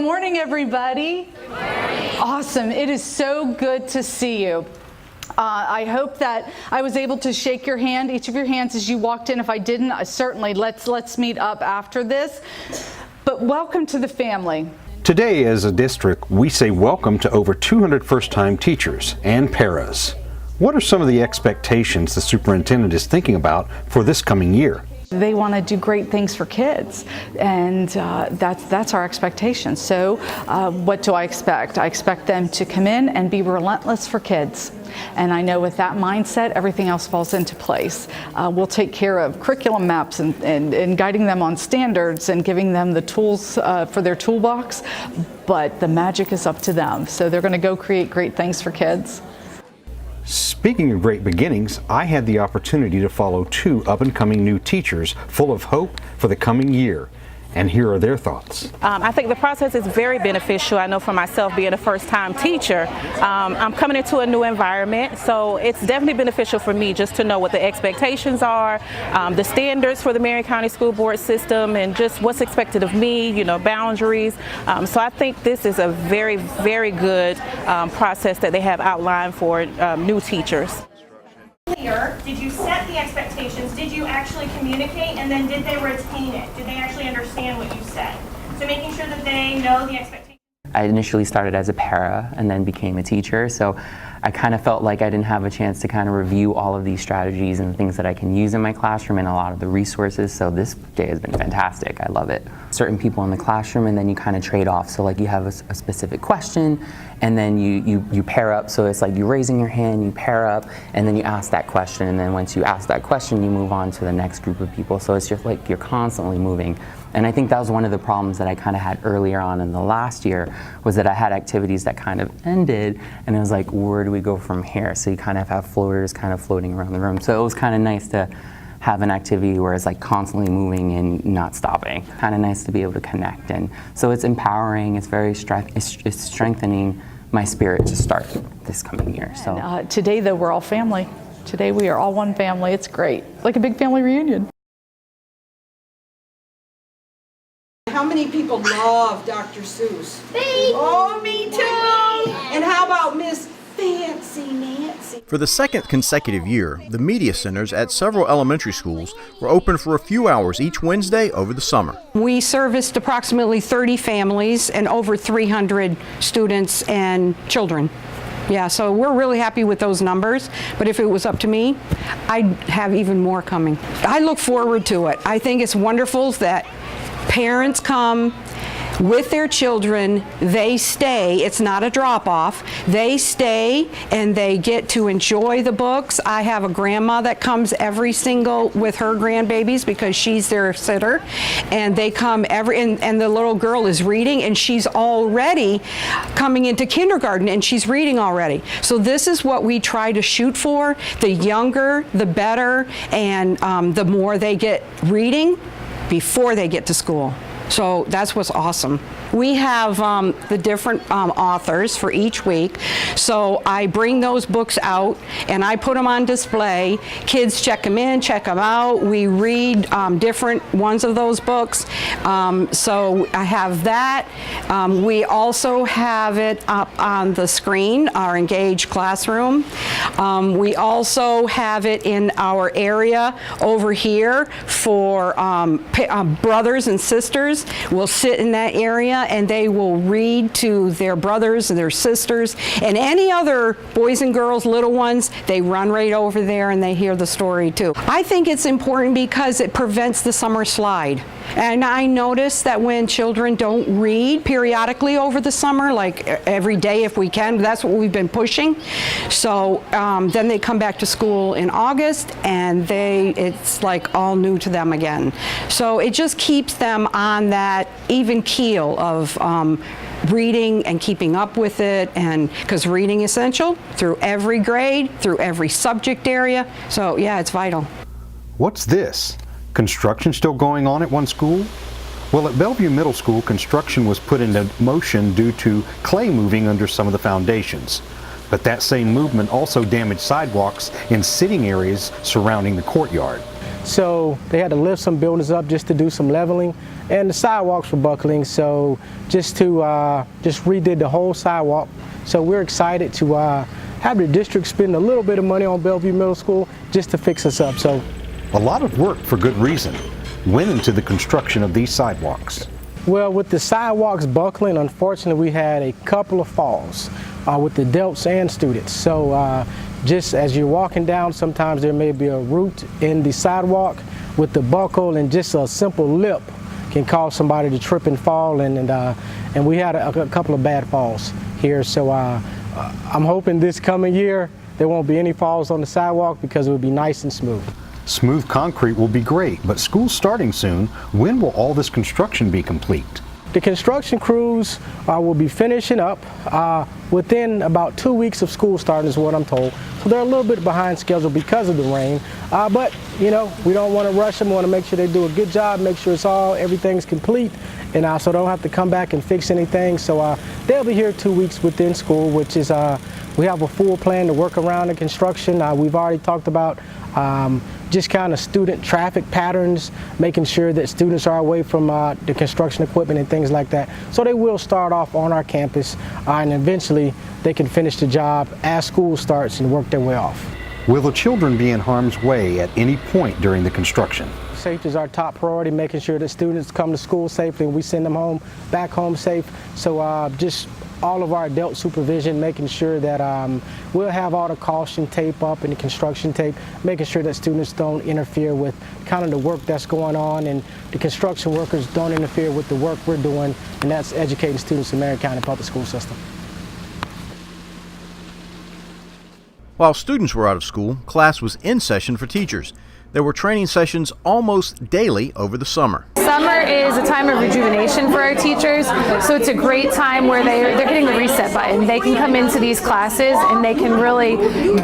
Good morning, everybody. Good morning. Awesome. It is so good to see you. I hope that I was able to shake your hand, each of your hands as you walked in. If I didn't, certainly let's meet up after this. But welcome to the family. Today, as a district, we say welcome to over 200 first-time teachers and paras. What are some of the expectations the superintendent is thinking about for this coming year? They want to do great things for kids, and that's our expectation. So what do I expect? I expect them to come in and be relentless for kids. And I know with that mindset, everything else falls into place. We'll take care of curriculum maps and guiding them on standards and giving them the tools for their toolbox, but the magic is up to them. So they're going to go create great things for kids. Speaking of great beginnings, I had the opportunity to follow two up-and-coming new teachers full of hope for the coming year. And here are their thoughts. I think the process is very beneficial. I know for myself, being a first-time teacher, I'm coming into a new environment, so it's definitely beneficial for me just to know what the expectations are, the standards for the Marion County School Board system, and just what's expected of me, you know, boundaries. So I think this is a very, very good process that they have outlined for new teachers. Did you set the expectations? Did you actually communicate? And then did they retain it? Did they actually understand what you said? So making sure that they know the expectations. I initially started as a para and then became a teacher, so I kind of felt like I didn't have a chance to kind of review all of these strategies and things that I can use in my classroom and a lot of the resources, so this day has been fantastic. I love it. Certain people in the classroom, and then you kind of trade off, so like you have a specific question and then you pair up, so it's like you raising your hand, you pair up, and then you ask that question, and then once you ask that question you move on to the next group of people, so it's just like you're constantly moving. And I think that was one of the problems that I kind of had earlier on in the last year, was that I had activities that kind of ended, and it was like, where do we go from here? So you kind of have floaters kind of floating around the room. So it was kind of nice to have an activity where it's like constantly moving and not stopping. Kind of nice to be able to connect, and so it's empowering. It's very it's strengthening my spirit to start this coming year. So today, though, we're all family. Today we are all one family. It's great, like a big family reunion. How many people love Dr. Seuss? Me! Oh, me too! And how about Miss Fancy Nancy? For the second consecutive year, the media centers at several elementary schools were open for a few hours each Wednesday over the summer. We serviced approximately 30 families and over 300 students and children. Yeah, so we're really happy with those numbers, but if it was up to me, I'd have even more coming. I look forward to it. I think it's wonderful that parents come with their children, they stay, it's not a drop-off, they stay and they get to enjoy the books. I have a grandma that comes every single with her grandbabies because she's their sitter, and they come and the little girl is reading, and she's already coming into kindergarten and she's reading already. So this is what we try to shoot for. The younger, the better, and the more they get reading before they get to school. So that's what's awesome. We have the different authors for each week. So I bring those books out and I put them on display. Kids check them in, check them out. We read different ones of those books. So I have that. We also have it up on the screen, our Engaged Classroom. We also have it in our area over here for brothers and sisters. Will sit in that area and they will read to their brothers and their sisters and any other boys and girls, little ones. They run right over there and they hear the story too. I think it's important because it prevents the summer slide. And I notice that when children don't read periodically over the summer, like every day if we can, that's what we've been pushing. So then they come back to school in August and it's like all new to them again. So it just keeps them on that even keel of reading and keeping up with it, and because reading is essential through every grade, through every subject area. So yeah, it's vital. What's this? Construction still going on at one school? Well, at Belleview Middle School, construction was put into motion due to clay moving under some of the foundations. But that same movement also damaged sidewalks in sitting areas surrounding the courtyard. so they had to lift some buildings up just to do some leveling, and the sidewalks were buckling, so just redid the whole sidewalk. So we're excited to have the district spend a little bit of money on Belleview Middle School just to fix us up. So A lot of work for good reason went into the construction of these sidewalks. Well, with the sidewalks buckling, unfortunately, we had a couple of falls with the adults and students. So just as you're walking down, sometimes there may be a root in the sidewalk with the buckle, and just a simple lip can cause somebody to trip and fall, and we had a couple of bad falls here. So I'm hoping this coming year there won't be any falls on the sidewalk because it would be nice and smooth. Smooth concrete will be great, but school's starting soon. When will all this construction be complete? The construction crews will be finishing up within about 2 weeks of school starting, is what I'm told. So they're a little bit behind schedule because of the rain, but you know, we don't want to rush them. We want to make sure they do a good job, make sure everything's complete, and so don't have to come back and fix anything. So they'll be here 2 weeks within school, which is we have a full plan to work around the construction. We've already talked about just kind of student traffic patterns, making sure that students are away from the construction equipment and things like that. So they will start off on our campus, and eventually they can finish the job as school starts and work their way off. Will the children be in harm's way at any point during the construction? Safety is our top priority, making sure that students come to school safely and we send them back home safe. So just all of our adult supervision, making sure that we'll have all the caution tape up and the construction tape, making sure that students don't interfere with kind of the work that's going on, and the construction workers don't interfere with the work we're doing, and that's educating students in Marion County Public School System. While students were out of school, class was in session for teachers. There were training sessions almost daily over the summer. Summer is a time of rejuvenation for our teachers, so it's a great time where they're hitting the reset button. They can come into these classes and they can really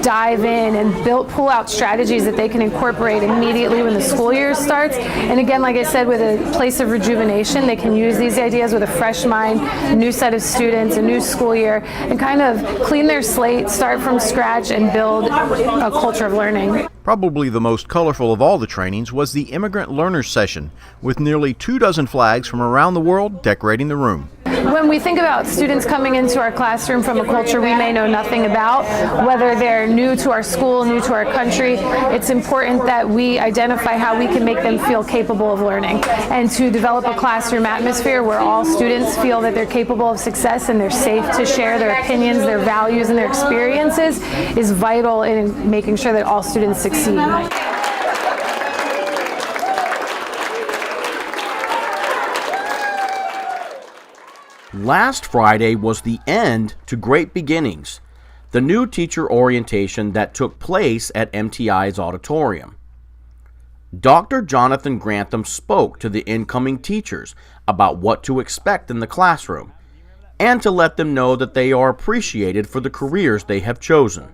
dive in and pull out strategies that they can incorporate immediately when the school year starts. And again, like I said, with a place of rejuvenation, they can use these ideas with a fresh mind, a new set of students, a new school year, and kind of clean their slate, start from scratch, and build a culture of learning. Probably the most colorful of all the trainings was the Immigrant Learners Session, with nearly 24 flags from around the world decorating the room. When we think about students coming into our classroom from a culture we may know nothing about, whether they're new to our school, new to our country, it's important that we identify how we can make them feel capable of learning, and to develop a classroom atmosphere where all students feel that they're capable of success and they're safe to share their opinions, their values, and their experiences is vital in making sure that all students succeed. Last Friday was the end to Great Beginnings, the new teacher orientation that took place at MTI's auditorium. Dr. Jonathan Grantham spoke to the incoming teachers about what to expect in the classroom, and to let them know that they are appreciated for the careers they have chosen.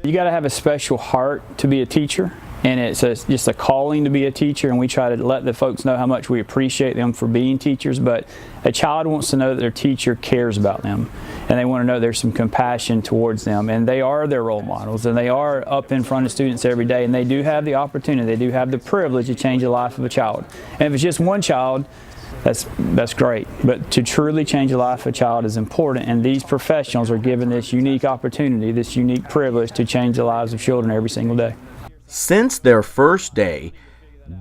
You got to have a special heart to be a teacher, and it's just a calling to be a teacher, and we try to let the folks know how much we appreciate them for being teachers. But a child wants to know that their teacher cares about them, and they want to know there's some compassion towards them, and they are their role models, and they are up in front of students every day, and they do have the opportunity, they do have the privilege to change the life of a child. And if it's just one child, that's great, but to truly change the life of a child is important, and these professionals are given this unique opportunity, this unique privilege to change the lives of children every single day. Since their first day,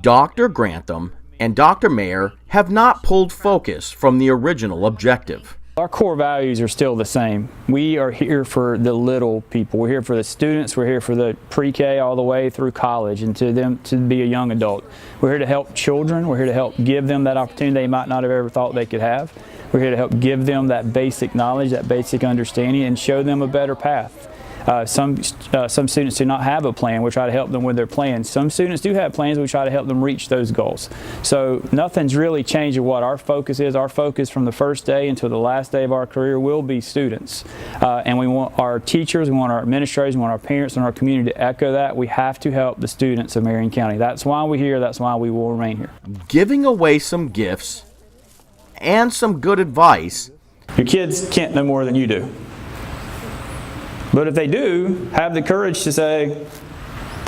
Dr. Grantham and Dr. Mayer have not pulled focus from the original objective. Our core values are still the same. We are here for the little people. We're here for the students. We're here for the pre-K all the way through college, and to them to be a young adult. We're here to help children. We're here to help give them that opportunity they might not have ever thought they could have. We're here to help give them that basic knowledge, that basic understanding, and show them a better path. Some students do not have a plan. We try to help them with their plans. Some students do have plans. We try to help them reach those goals. So nothing's really changed of what our focus is. Our focus from the first day until the last day of our career will be students. And we want our teachers, we want our administrators, we want our parents and our community to echo that. We have to help the students of Marion County. That's why we're here. That's why we will remain here. Giving away some gifts and some good advice. Your kids can't know more than you do. But if they do, have the courage to say,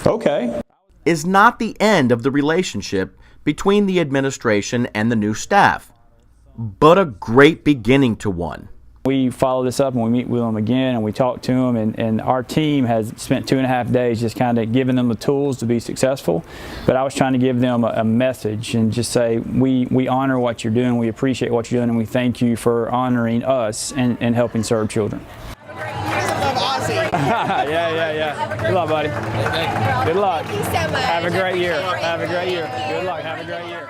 okay. is not the end of the relationship between the administration and the new staff, but a great beginning to one. We follow this up and we meet with them again and we talk to them, and our team has spent 2.5 days just kind of giving them the tools to be successful. But I was trying to give them a message and just say, we honor what you're doing, we appreciate what you're doing, and we thank you for honoring us and helping serve children. Yeah. Good luck, buddy. Good luck. Thank you so much. Have a great year. Have a great year. Good luck. Have a great year.